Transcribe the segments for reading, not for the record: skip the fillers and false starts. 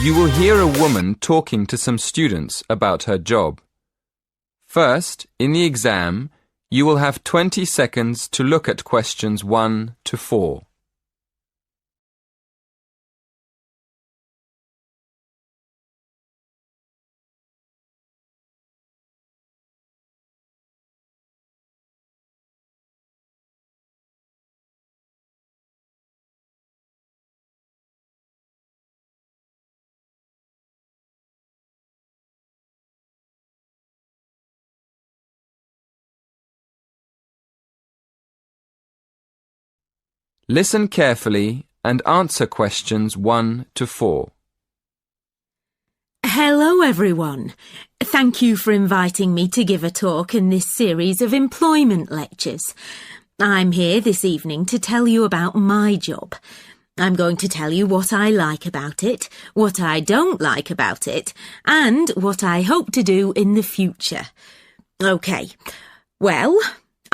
You will hear a woman talking to some students about her job. First, in the exam, you will have 20 seconds to look at questions 1 to 4. Listen carefully and answer questions 1 to 4. Hello everyone. Thank you for inviting me to give a talk in this series of employment lectures. I'm here this evening to tell you about my job. I'm going to tell you what I like about it, what I don't like about it, and what I hope to do in the future. OK, well,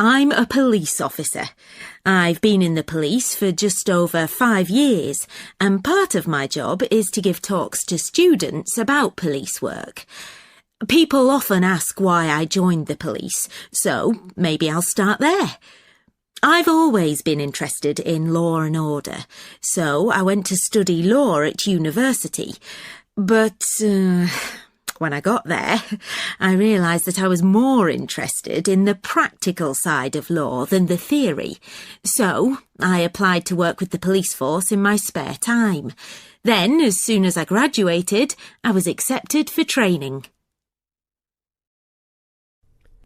I'm a police officer. I've been in the police for just over 5 years, and part of my job is to give talks to students about police work. People often ask why I joined the police, so maybe I'll start there. I've always been interested in law and order, so I went to study law at university. But when I got there, I realised that I was more interested in the practical side of law than the theory. So I applied to work with the police force in my spare time. Then, as soon as I graduated, I was accepted for training.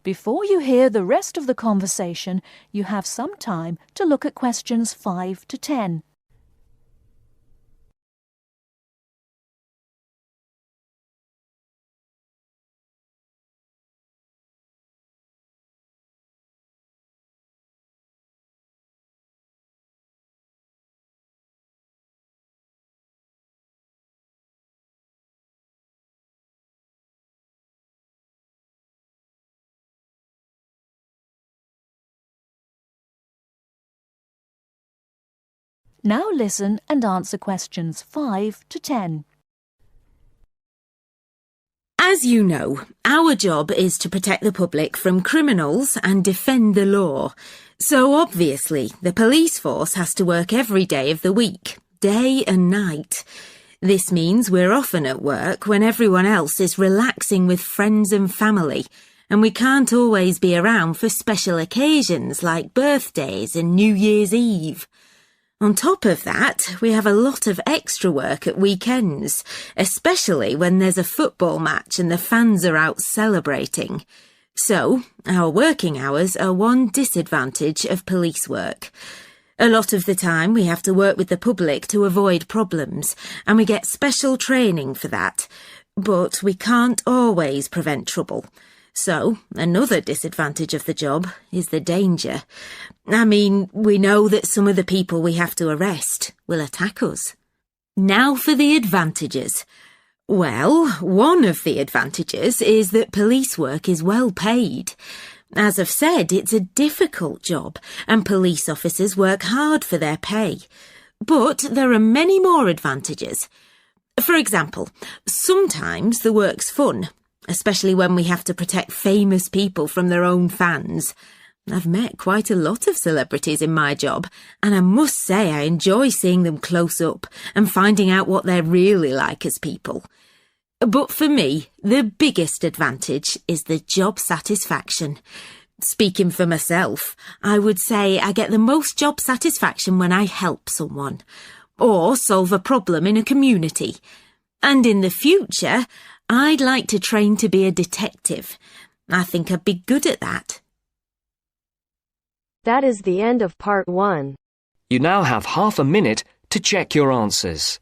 Before you hear the rest of the conversation, you have some time to look at questions 5 to 10. Now listen and answer questions 5 to 10. As you know, our job is to protect the public from criminals and defend the law. So obviously, the police force has to work every day of the week, day and night. This means we're often at work when everyone else is relaxing with friends and family, and we can't always be around for special occasions like birthdays and New Year's Eve. On top of that, we have a lot of extra work at weekends, especially when there's a football match and the fans are out celebrating. So, our working hours are one disadvantage of police work. A lot of the time we have to work with the public to avoid problems, and we get special training for that. But we can't always prevent trouble. So, another disadvantage of the job is the danger. I mean, we know that some of the people we have to arrest will attack us. Now for the advantages. Well, one of the advantages is that police work is well paid. As I've said, it's a difficult job, and police officers work hard for their pay. But there are many more advantages. For example, sometimes the work's fun, especially when we have to protect famous people from their own fans. I've met quite a lot of celebrities in my job, and I must say I enjoy seeing them close up and finding out what they're really like as people. But for me, the biggest advantage is the job satisfaction. Speaking for myself, I would say I get the most job satisfaction when I help someone, or solve a problem in a community. And in the future, I'd like to train to be a detective. I think I'd be good at that. That is the end of part 1. You now have half a minute to check your answers.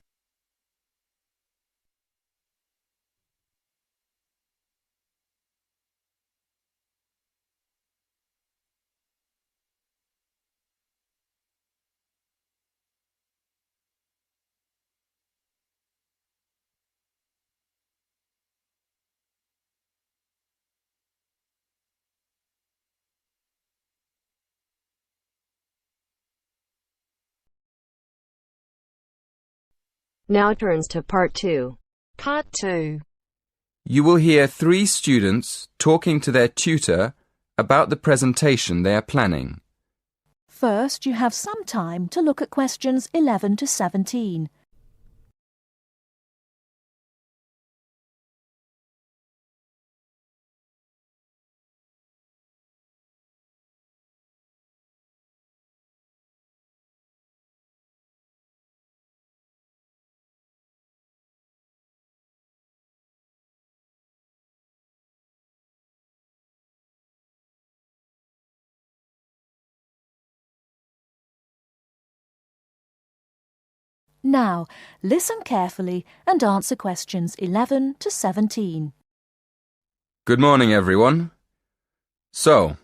Now turns to part 2. Part 2. You will hear 3 students talking to their tutor about the presentation they are planning. First, you have some time to look at questions 11 to 17. Now, listen carefully and answer questions 11 to 17. Good morning, everyone. So,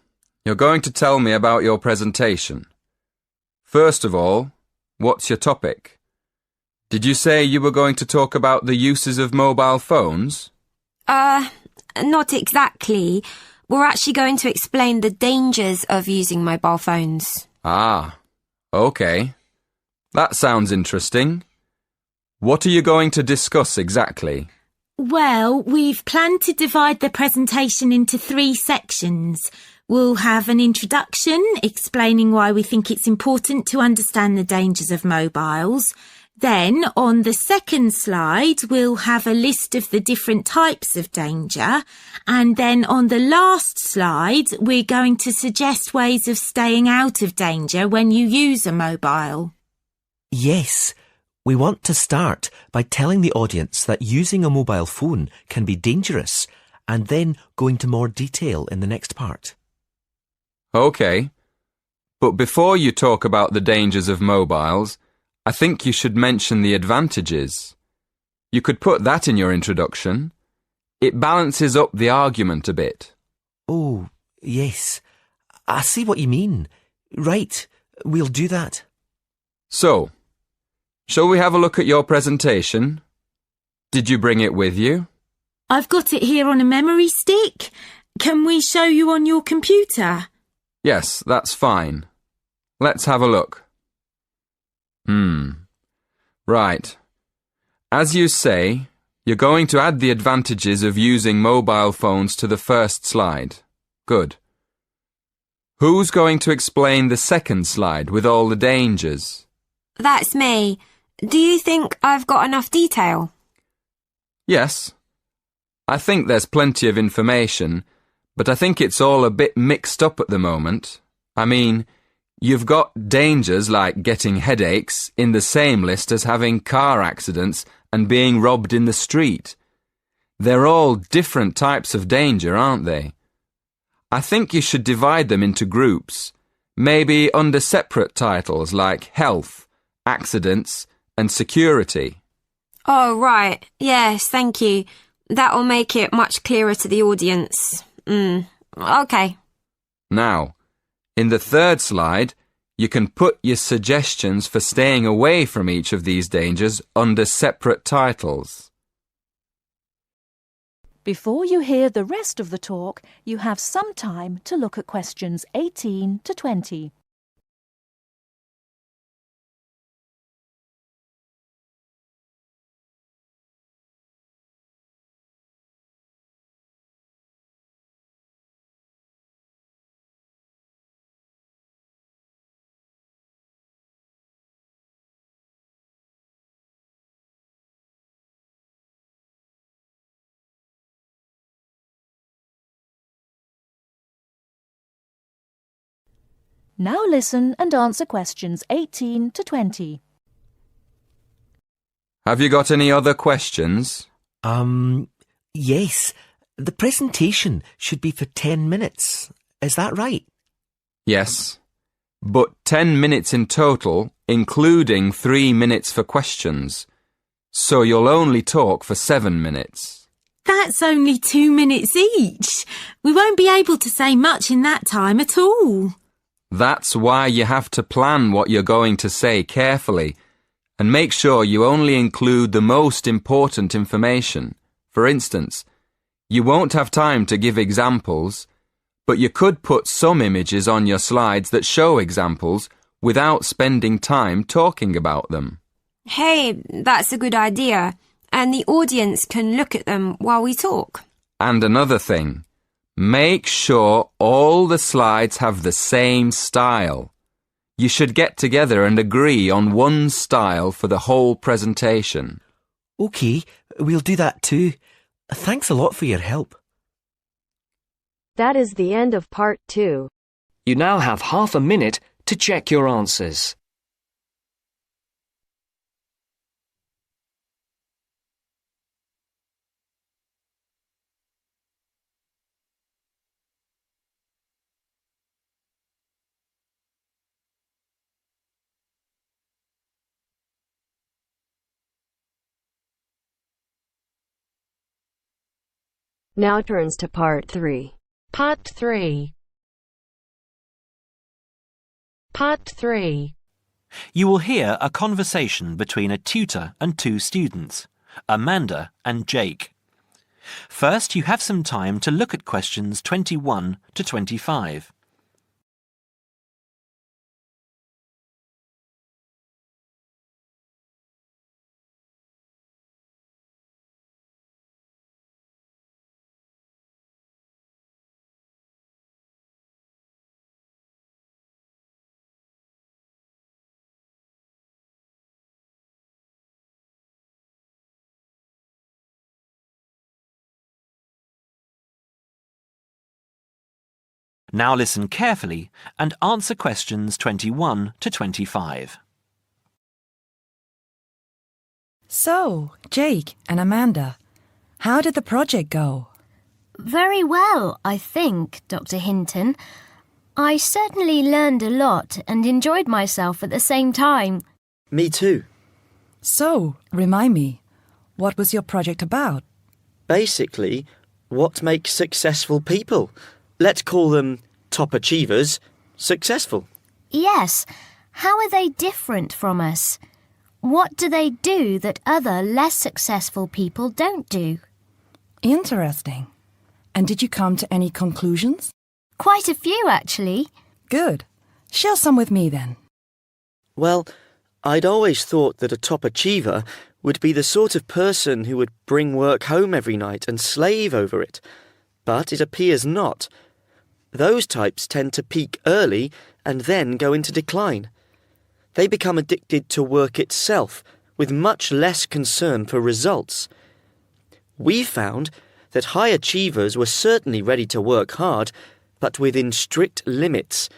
you're going to tell me about your presentation. First of all, what's your topic? Did you say you were going to talk about the uses of mobile phones? Not exactly. We're actually going to explain the dangers of using mobile phones. Ah, okay. That sounds interesting. What are you going to discuss exactly? Well, we've planned to divide the presentation into 3 sections. We'll have an introduction explaining why we think it's important to understand the dangers of mobiles. Then, on the second slide, we'll have a list of the different types of danger. And then on the last slide, we're going to suggest ways of staying out of danger when you use a mobile. Yes, we want to start by telling the audience that using a mobile phone can be dangerous and then go into more detail in the next part. Okay. But before you talk about the dangers of mobiles, I think you should mention the advantages. You could put that in your introduction. It balances up the argument a bit. Oh, yes. I see what you mean. Right, we'll do that. So, shall we have a look at your presentation? Did you bring it with you? I've got it here on a memory stick. Can we show you on your computer? Yes, that's fine. Let's have a look. Right. As you say, you're going to add the advantages of using mobile phones to the first slide. Good. Who's going to explain the second slide with all the dangers? That's me. Do you think I've got enough detail? Yes. I think there's plenty of information, but I think it's all a bit mixed up at the moment. I mean, you've got dangers like getting headaches in the same list as having car accidents and being robbed in the street. They're all different types of danger, aren't they? I think you should divide them into groups, maybe under separate titles like health, accidents, and security. Oh, right. Yes, thank you. That'll make it much clearer to the audience. Okay. Now, in the third slide, you can put your suggestions for staying away from each of these dangers under separate titles. Before you hear the rest of the talk, you have some time to look at questions 18 to 20. Now listen and answer questions 18 to 20. Have you got any other questions? Yes. The presentation should be for 10 minutes. Is that right? Yes, but 10 minutes in total, including 3 minutes for questions. So you'll only talk for 7 minutes. That's only 2 minutes each. We won't be able to say much in that time at all. That's why you have to plan what you're going to say carefully and make sure you only include the most important information. For instance, you won't have time to give examples, but you could put some images on your slides that show examples without spending time talking about them. Hey, that's a good idea. and the audience can look at them while we talk. And another thing, make sure all the slides have the same style. You should get together and agree on one style for the whole presentation. OK, we'll do that too. Thanks a lot for your help. That is the end of part 2. You now have half a minute to check your answers. Now turns to part 3. Part 3. Part 3. You will hear a conversation between a tutor and two students, Amanda and Jake. First, you have some time to look at questions 21 to 25. Now listen carefully and answer questions 21 to 25. So, Jake and Amanda, how did the project go? Very well, I think, Dr. Hinton. I certainly learned a lot and enjoyed myself at the same time. Me too. So, remind me, what was your project about? Basically, what makes successful people? Let's call them top achievers successful. Yes. How are they different from us? What do they do that other less successful people don't do? Interesting. And did you come to any conclusions? Quite a few, actually. Good. Share some with me then. Well, I'd always thought that a top achiever would be the sort of person who would bring work home every night and slave over it. But it appears not. Those types tend to peak early and then go into decline. They become addicted to work itself, with much less concern for results. We found that high achievers were certainly ready to work hard, but within strict limits.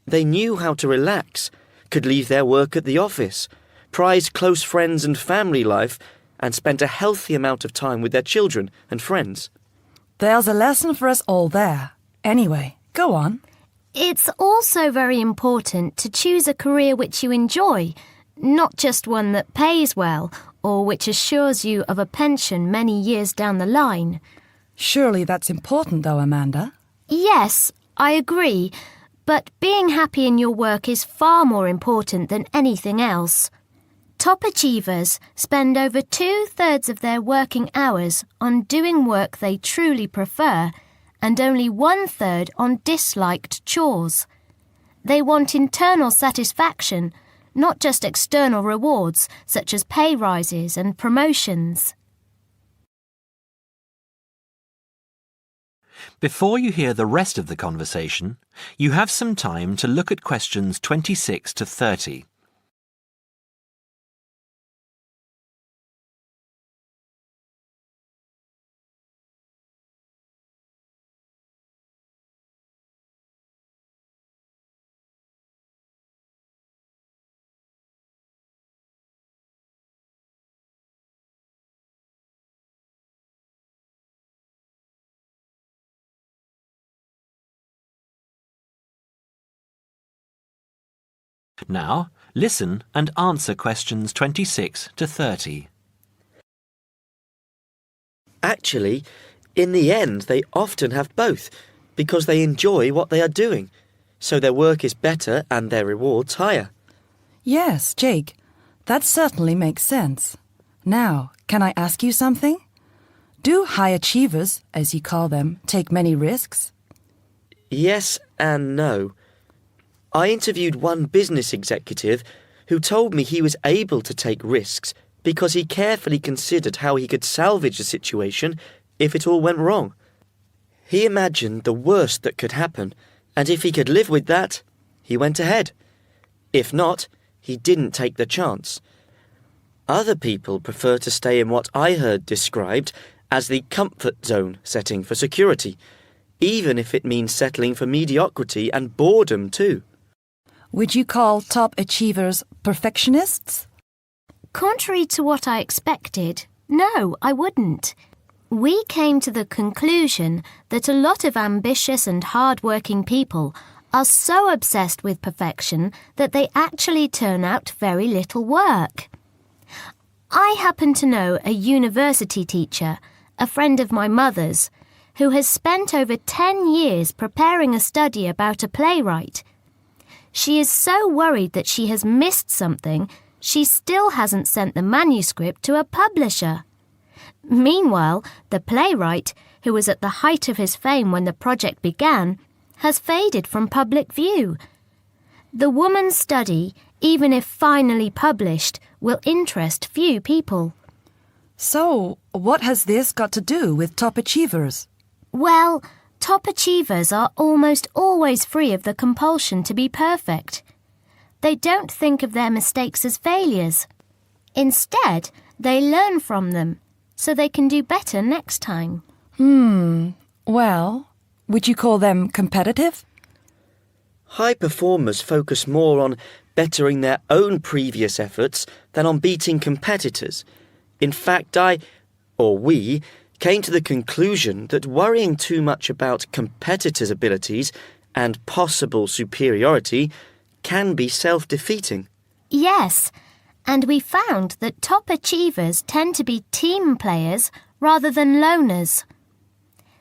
They knew how to relax, could leave their work at the office, prized close friends and family life, and spent a healthy amount of time with their children and friends. There's a lesson for us all there. Anyway, go on. It's also very important to choose a career which you enjoy, not just one that pays well or which assures you of a pension many years down the line. Surely that's important though, Amanda. Yes, I agree, but being happy in your work is far more important than anything else. Top achievers spend over 2/3 of their working hours on doing work they truly prefer and only 1/3 on disliked chores. They want internal satisfaction, not just external rewards such as pay rises and promotions. Before you hear the rest of the conversation, you have some time to look at questions 26 to 30. Now, listen and answer questions 26 to 30. Actually, in the end, they often have both, because they enjoy what they are doing, so their work is better and their rewards higher. Yes, Jake, that certainly makes sense. Now, can I ask you something? Do high achievers, as you call them, take many risks? Yes and no. I interviewed one business executive who told me he was able to take risks because he carefully considered how he could salvage the situation if it all went wrong. He imagined the worst that could happen, and if he could live with that, he went ahead. If not, he didn't take the chance. Other people prefer to stay in what I heard described as the comfort zone setting for security, even if it means settling for mediocrity and boredom too. Would you call top achievers perfectionists? Contrary to what I expected, no, I wouldn't. We came to the conclusion that a lot of ambitious and hard-working people are so obsessed with perfection that they actually turn out very little work. I happen to know a university teacher, a friend of my mother's, who has spent over 10 years preparing a study about a playwright. She is so worried that she has missed something, she still hasn't sent the manuscript to a publisher. Meanwhile, the playwright, who was at the height of his fame when the project began, has faded from public view. The woman's study, even if finally published, will interest few people. So, what has this got to do with top achievers? Well, top achievers are almost always free of the compulsion to be perfect. They don't think of their mistakes as failures. Instead, they learn from them, so they can do better next time. Well, would you call them competitive? High performers focus more on bettering their own previous efforts than on beating competitors. In fact, we, came to the conclusion that worrying too much about competitors' abilities and possible superiority can be self-defeating. Yes, and we found that top achievers tend to be team players rather than loners.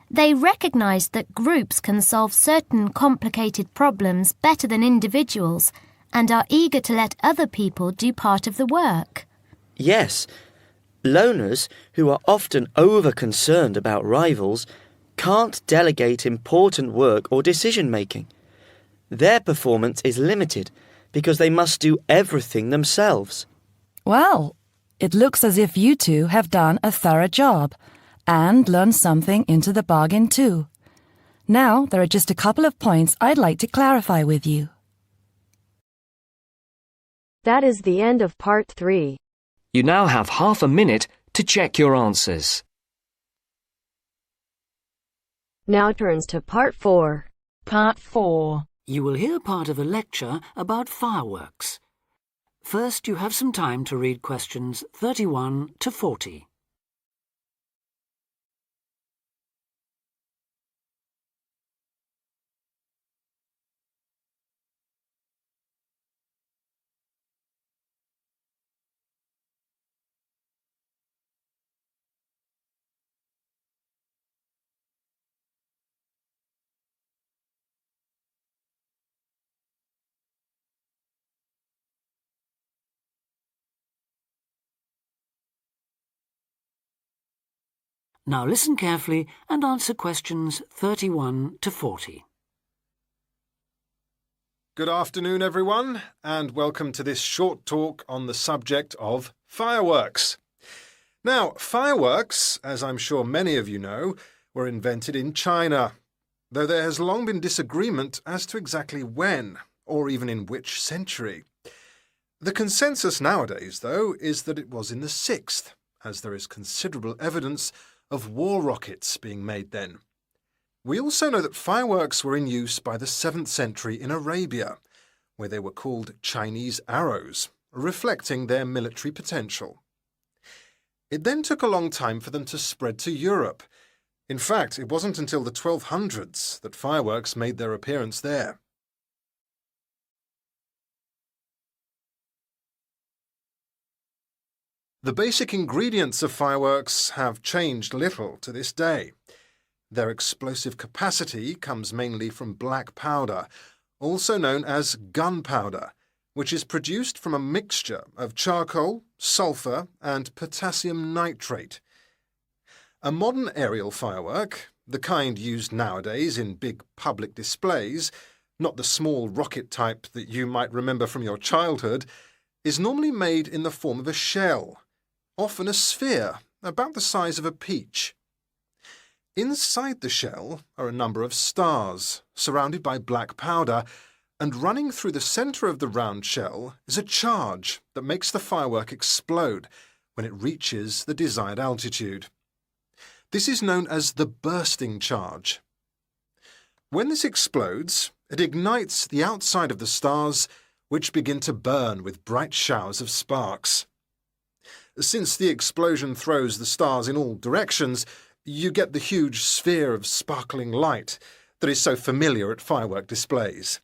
They recognise that groups can solve certain complicated problems better than individuals and are eager to let other people do part of the work. Yes, loners, who are often over-concerned about rivals, can't delegate important work or decision-making. Their performance is limited because they must do everything themselves. Well, it looks as if you two have done a thorough job and learned something into the bargain too. Now, there are just a couple of points I'd like to clarify with you. That is the end of part 3. You now have half a minute to check your answers. Now turns to part 4. Part 4. You will hear part of a lecture about fireworks. First, you have some time to read questions 31 to 40. Now listen carefully and answer questions 31 to 40. Good afternoon, everyone, and welcome to this short talk on the subject of fireworks. Now, fireworks, as I'm sure many of you know, were invented in China, though there has long been disagreement as to exactly when, or even in which century. The consensus nowadays, though, is that it was in the 6th, as there is considerable evidence of war rockets being made then. We also know that fireworks were in use by the 7th century in Arabia, where they were called Chinese arrows, reflecting their military potential. It then took a long time for them to spread to Europe. In fact, it wasn't until the 1200s that fireworks made their appearance there. The basic ingredients of fireworks have changed little to this day. Their explosive capacity comes mainly from black powder, also known as gunpowder, which is produced from a mixture of charcoal, sulfur, and potassium nitrate. A modern aerial firework, the kind used nowadays in big public displays, not the small rocket type that you might remember from your childhood, is normally made in the form of a shell, often a sphere about the size of a peach. Inside the shell are a number of stars, surrounded by black powder, and running through the centre of the round shell is a charge that makes the firework explode when it reaches the desired altitude. This is known as the bursting charge. When this explodes, it ignites the outside of the stars, which begin to burn with bright showers of sparks. Since the explosion throws the stars in all directions, you get the huge sphere of sparkling light that is so familiar at firework displays.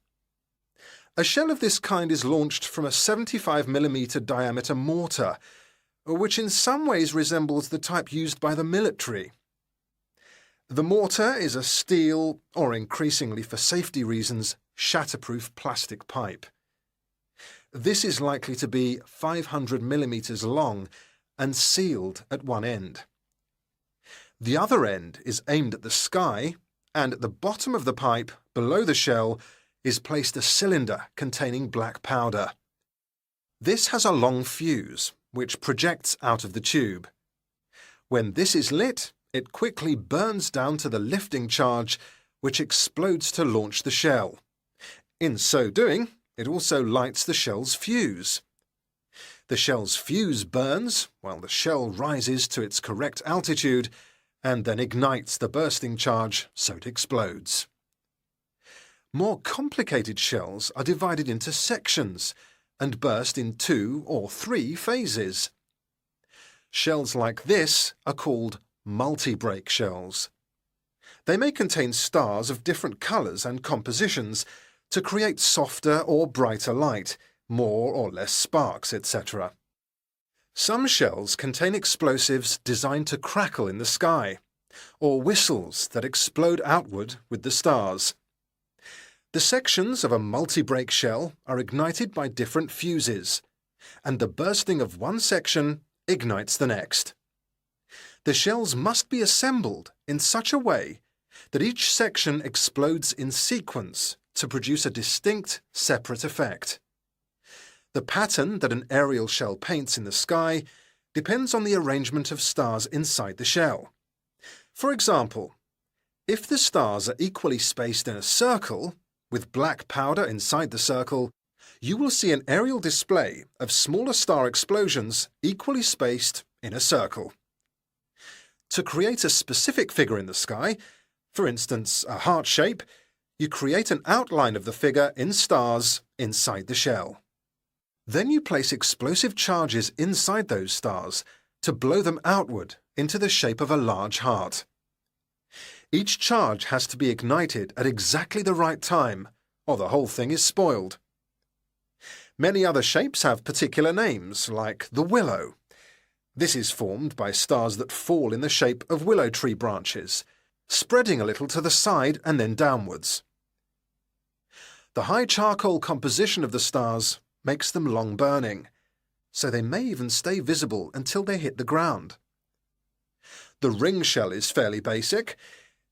A shell of this kind is launched from a 75mm diameter mortar, which in some ways resembles the type used by the military. The mortar is a steel, or increasingly for safety reasons, shatterproof plastic pipe. This is likely to be 500mm long and sealed at one end. The other end is aimed at the sky, and at the bottom of the pipe, below the shell, is placed a cylinder containing black powder. This has a long fuse, which projects out of the tube. When this is lit, it quickly burns down to the lifting charge, which explodes to launch the shell. In so doing, it also lights the shell's fuse. The shell's fuse burns while the shell rises to its correct altitude and then ignites the bursting charge so it explodes. More complicated shells are divided into sections and burst in 2 or 3 phases. Shells like this are called multi-break shells. They may contain stars of different colours and compositions to create softer or brighter light, more or less sparks, etc. Some shells contain explosives designed to crackle in the sky, or whistles that explode outward with the stars. The sections of a multi-break shell are ignited by different fuses, and the bursting of one section ignites the next. The shells must be assembled in such a way that each section explodes in sequence to produce a distinct, separate effect. The pattern that an aerial shell paints in the sky depends on the arrangement of stars inside the shell. For example, if the stars are equally spaced in a circle, with black powder inside the circle, you will see an aerial display of smaller star explosions equally spaced in a circle. To create a specific figure in the sky, for instance a heart shape, you create an outline of the figure in stars inside the shell. Then you place explosive charges inside those stars to blow them outward into the shape of a large heart. Each charge has to be ignited at exactly the right time, or the whole thing is spoiled. Many other shapes have particular names, like the willow. This is formed by stars that fall in the shape of willow tree branches, spreading a little to the side and then downwards. The high charcoal composition of the stars makes them long burning, so they may even stay visible until they hit the ground. The ring shell is fairly basic.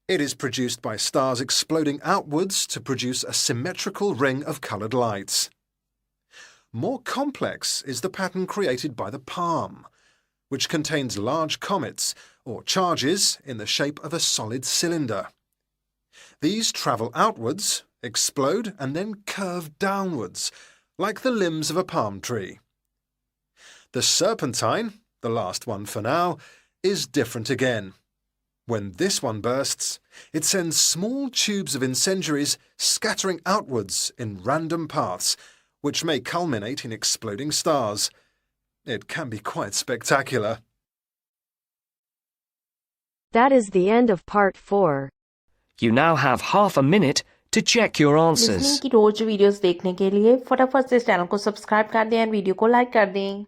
It is produced by stars exploding outwards to produce a symmetrical ring of coloured lights. More complex is the pattern created by the palm, which contains large comets or charges in the shape of a solid cylinder. These travel outwards, explode and then curve downwards, like the limbs of a palm tree. The serpentine, the last one for now, is different again. When this one bursts, it sends small tubes of incendiaries scattering outwards in random paths, which may culminate in exploding stars. It can be quite spectacular. That is the end of part 4. You now have half a minute to check your answers. Listening की रोज videos देखने के लिए फटाफट से इस channel को subscribe कर दें और वीडियो को लाइक कर दें।